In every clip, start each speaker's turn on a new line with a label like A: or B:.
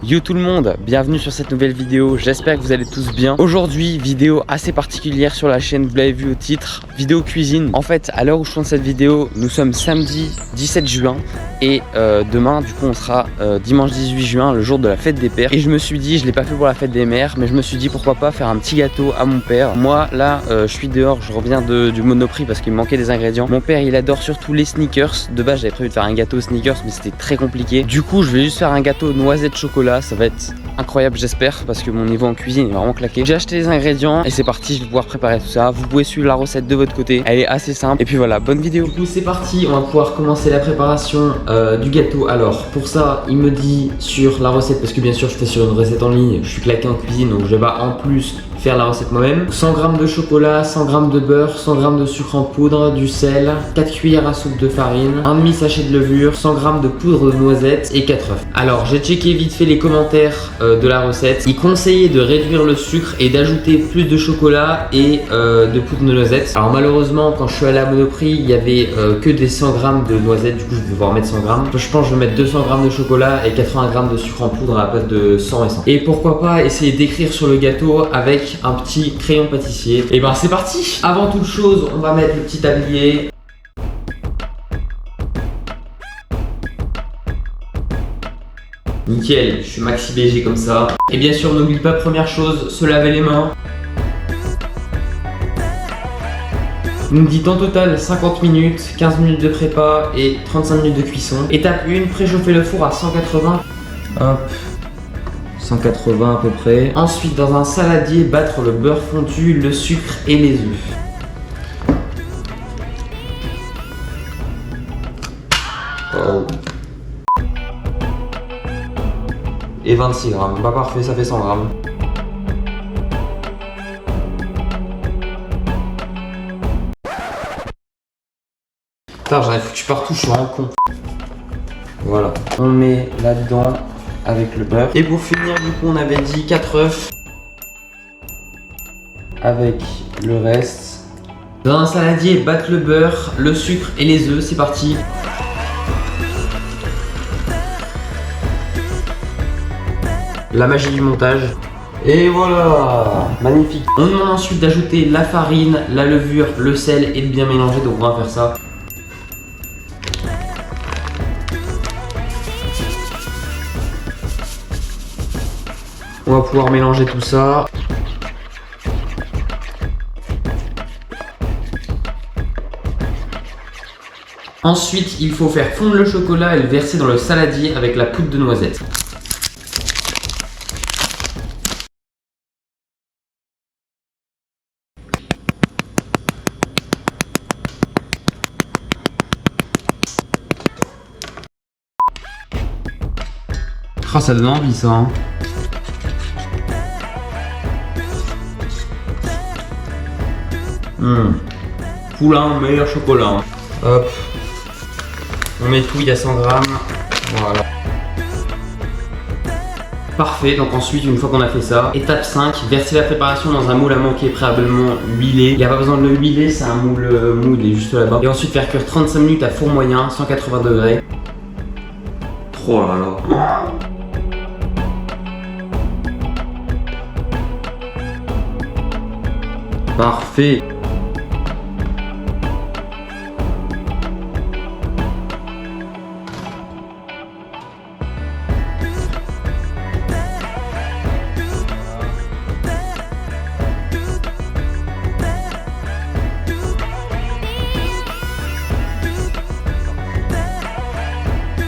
A: Yo tout le monde, bienvenue sur cette nouvelle vidéo, j'espère que vous allez tous bien. Aujourd'hui, vidéo assez particulière sur la chaîne, vous l'avez vu au titre, vidéo cuisine. En fait, à l'heure où je tourne cette vidéo, nous sommes samedi 17 juin et demain, du coup, on sera dimanche 18 juin, le jour de la fête des pères. Et je me suis dit, je l'ai pas fait pour la fête des mères, mais je me suis dit pourquoi pas faire un petit gâteau à mon père. Moi, là, je suis dehors, je reviens du Monoprix parce qu'il me manquait des ingrédients. Mon père, il adore surtout les sneakers. De base, j'avais prévu de faire un gâteau sneakers, mais c'était très compliqué. Du coup, je vais juste faire un gâteau noisette chocolat. Ça va être incroyable, j'espère, parce que mon niveau en cuisine est vraiment claqué. J'ai acheté les ingrédients et c'est parti, je vais pouvoir préparer tout ça. Vous pouvez suivre la recette de votre côté, elle est assez simple. Et puis voilà, bonne vidéo. Du coup, c'est parti, on va pouvoir commencer la préparation du gâteau. Alors, pour ça, il me dit sur la recette, parce que bien sûr, je fais sur une recette en ligne, je suis claqué en cuisine, donc je vais en plus faire la recette moi-même. 100 g de chocolat, 100 g de beurre, 100 g de sucre en poudre, du sel, 4 cuillères à soupe de farine, un demi sachet de levure, 100 g de poudre de noisette et 4 œufs. Alors j'ai checké vite fait les commentaires de la recette. Il conseillait de réduire le sucre et d'ajouter plus de chocolat et de poudre de noisette. Alors malheureusement quand je suis allé à Monoprix il y avait que des 100 g de noisette, du coup je vais devoir mettre 100 g. Je pense que je vais mettre 200 g de chocolat et 80 g de sucre en poudre à la place de 100 et 100. Et pourquoi pas essayer d'écrire sur le gâteau avec un petit crayon pâtissier. Et ben c'est parti. Avant toute chose, on va mettre le petit tablier. Nickel, je suis maxi BG comme ça. Et bien sûr, n'oublie pas, première chose, se laver les mains. Il nous dit en total 50 minutes, 15 minutes de prépa et 35 minutes de cuisson. Étape 1, préchauffer le four à 180. Hop. 180 à peu près. Ensuite, dans un saladier, battre le beurre fondu, le sucre et les œufs. Oh. Et 26 grammes. Bah parfait, ça fait 100 grammes. Putain, j'en ai foutu partout, je suis un con. Voilà. On met là-dedans avec le beurre. Et pour finir, du coup, on avait dit 4 œufs avec le reste. Dans un saladier, battre le beurre, le sucre et les œufs. C'est parti. La magie du montage. Et voilà, magnifique. On demande ensuite d'ajouter la farine, la levure, le sel et de bien mélanger. Donc on va faire ça. On va pouvoir mélanger tout ça. Ensuite, il faut faire fondre le chocolat et le verser dans le saladier avec la poudre de noisette. Oh, ça donne envie ça, hein. Poulain, meilleur chocolat. Hein. Hop. On met tout, il y a 100 grammes. Voilà. Parfait, donc ensuite, une fois qu'on a fait ça, étape 5, verser la préparation dans un moule à manquer préalablement huilé. Il n'y a pas besoin de le huiler, c'est un moule mou, il est juste là-bas. Et ensuite faire cuire 35 minutes à four moyen, 180 degrés. Oh là là. Parfait.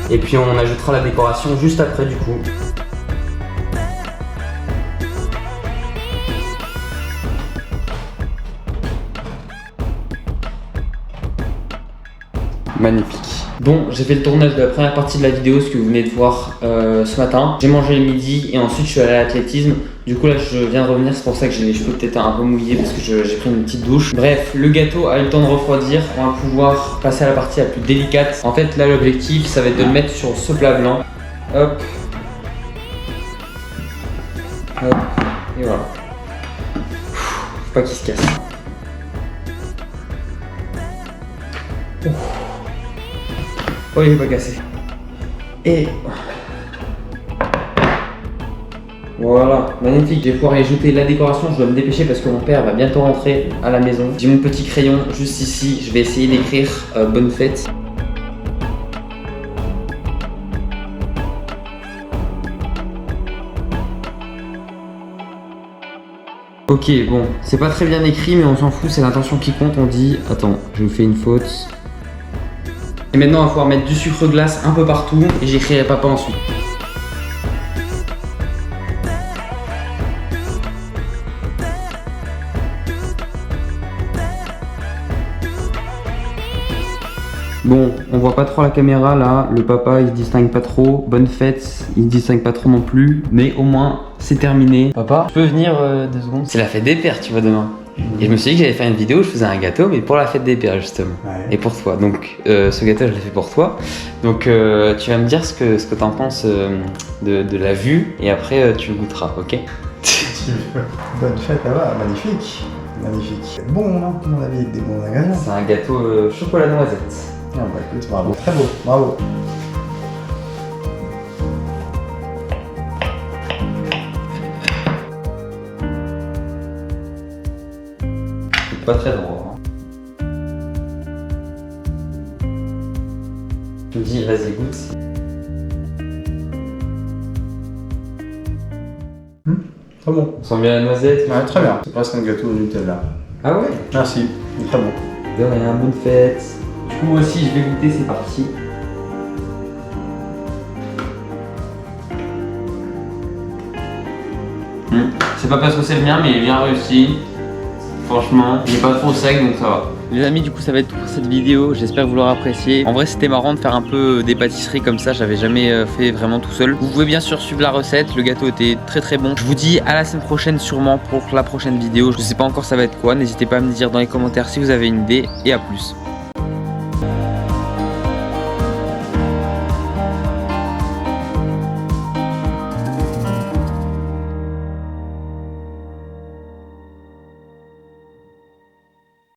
A: Et puis on ajoutera la décoration juste après du coup. Magnifique. Bon, j'ai fait le tournage de la première partie de la vidéo, ce que vous venez de voir ce matin. J'ai mangé le midi et ensuite je suis allé à l'athlétisme. Du coup là je viens de revenir, c'est pour ça que j'ai les cheveux peut-être un peu mouillés parce que j'ai pris une petite douche. Bref, le gâteau a eu le temps de refroidir. On va pouvoir passer à la partie la plus délicate. En fait là l'objectif ça va être de le mettre sur ce plat blanc. Hop. Hop. Et voilà. Faut pas qu'il se casse. Oh, il est pas cassé. Et Voilà, magnifique. Je vais pouvoir y ajouter la décoration. Je dois me dépêcher parce que mon père va bientôt rentrer à la maison. J'ai mon petit crayon juste ici. Je vais essayer d'écrire bonne fête. Ok, bon, c'est pas très bien écrit, mais on s'en fout, c'est l'intention qui compte. On dit, attends, je vous fais une faute. Et maintenant, on va pouvoir mettre du sucre glace un peu partout et j'écrirai papa ensuite. Bon, on voit pas trop la caméra là, le papa il se distingue pas trop, bonne fête, il se distingue pas trop non plus, mais au moins c'est terminé. Papa, je peux venir 2 secondes? C'est la fête des pères, tu vois, demain. Et je me suis dit que j'allais faire une vidéo où je faisais un gâteau, mais pour la fête des pères justement. Ouais. Et pour toi. Donc ce gâteau je l'ai fait pour toi. Donc tu vas me dire ce que t'en penses de la vue et après tu le goûteras, ok?
B: Bonne fête là-bas, magnifique. Magnifique. Bon, hein, à mon avis, avec des bons ingrédients.
A: C'est un gâteau chocolat noisette.
B: Ah bah écoute, bravo, très beau, bravo.
A: C'est pas très droit. Hein. Tu me dis, vas-y, goûte.
B: Très bon.
A: On sent bien la noisette.
B: Ouais, très bien. C'est presque un gâteau au Nutella.
A: Ah ouais?
B: Merci, très bon.
A: De rien, bonne fête. Du coup, moi aussi, je vais goûter, c'est parti. C'est pas parce que c'est le mien, mais il est bien réussi. Franchement, il est pas trop sec, donc ça va. Les amis, du coup ça va être tout pour cette vidéo, j'espère que vous l'aurez apprécié. En vrai c'était marrant de faire un peu des pâtisseries comme ça, j'avais jamais fait vraiment tout seul. Vous pouvez bien sûr suivre la recette, le gâteau était très bon. Je vous dis à la semaine prochaine sûrement pour la prochaine vidéo. Je sais pas encore ça va être quoi, n'hésitez pas à me dire dans les commentaires si vous avez une idée et à plus.